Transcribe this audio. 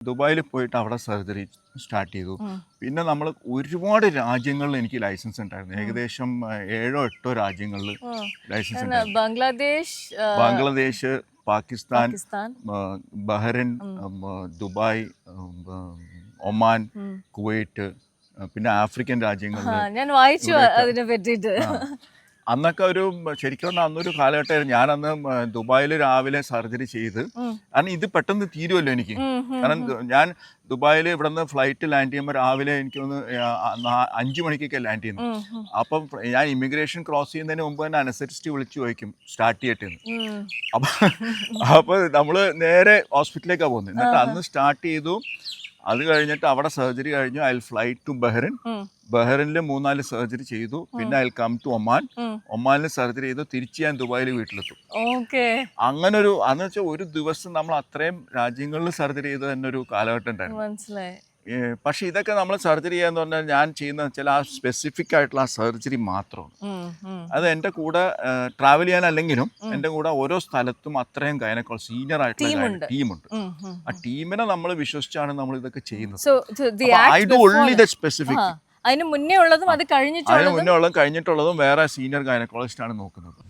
ദുബായിൽ പോയിട്ട് അവിടെ സർജറി സ്റ്റാർട്ട് ചെയ്തു. പിന്നെ നമ്മൾ ഒരുപാട് രാജ്യങ്ങളിൽ എനിക്ക് ലൈസൻസ് ഉണ്ടായിരുന്നു. ഏകദേശം 7-8 രാജ്യങ്ങളിൽ ലൈസൻസ് ഉണ്ടായിരുന്നു. Bangladesh, Pakistan, Bahrain, Dubai, Oman, Kuwait, പിന്നെ ആഫ്രിക്കൻ രാജ്യങ്ങളിൽ ഞാൻ വായിച്ചു അതിനെ പറ്റിയിട്ട്. അന്നൊക്കെ ശരിക്കും പറഞ്ഞാൽ അന്നൊരു കാലഘട്ടമായിരുന്നു. ഞാനന്ന് ദുബായിൽ രാവിലെ സർജറി ചെയ്ത്, കാരണം ഇത് പെട്ടെന്ന് തീരുമല്ലോ എനിക്ക്. കാരണം ഞാൻ ദുബായിൽ ഇവിടെ നിന്ന് ഫ്ലൈറ്റ് ലാൻഡ് ചെയ്യുമ്പോൾ രാവിലെ എനിക്കൊന്ന് 5 മണിക്കൊക്കെ ലാൻഡ് ചെയ്യുന്നു. അപ്പം ഞാൻ ഇമിഗ്രേഷൻ ക്രോസ് ചെയ്യുന്നതിന് മുമ്പ് തന്നെ അനസ്തറ്റിസ്റ്റ് വിളിച്ചു ചോദിക്കും സ്റ്റാർട്ട് ചെയ്യട്ടെ. അപ്പോൾ നമ്മൾ നേരെ ഹോസ്പിറ്റലിലേക്കാണ് പോകുന്നത്. എന്നിട്ട് അന്ന് സ്റ്റാർട്ട് ചെയ്തു. അത് കഴിഞ്ഞിട്ട് അവിടെ സർജറി കഴിഞ്ഞു. I fly to Bahrain. ബഹ്റൈനിൽ 3-4 സർജറി ചെയ്തു. പിന്നെ ഐ കം ടു ഒമാൻ. ഒമാനിൽ സർജറി ചെയ്തു. തിരിച്ച് ഞാൻ ദുബായിൽ വീട്ടിലെത്തും. അങ്ങനെ അന്ന് വെച്ചാൽ ഒരു ദിവസം നമ്മൾ അത്രയും രാജ്യങ്ങളിൽ സർജറി ചെയ്ത് തന്നെ ഒരു കാലഘട്ടം ഉണ്ടായിരുന്നു. പക്ഷെ ഇതൊക്കെ നമ്മൾ സർജറി ചെയ്യാന്ന് പറഞ്ഞാൽ ഞാൻ ചെയ്യുന്ന വെച്ചാൽ ആ സ്പെസിഫിക് ആയിട്ടുള്ള ആ സർജറി മാത്രമാണ്. അത് എൻ്റെ കൂടെ ട്രാവൽ ചെയ്യാനല്ലെങ്കിലും എൻ്റെ കൂടെ ഓരോ സ്ഥലത്തും അത്രയും ഗൈനക്കോളജി സീനിയർ ആയിട്ടുള്ള ടീമുണ്ട്. ആ ടീമിനെ നമ്മൾ വിശ്വസിച്ചാണ് നമ്മൾ ഇതൊക്കെ ചെയ്യുന്നത്. I do only the specific. അതിന് മുന്നേ ഉള്ളതും കഴിഞ്ഞിട്ടുള്ളതും വേറെ സീനിയർ ഗൈനക്കോളജിസ്റ്റ് ആണ് നോക്കുന്നത്.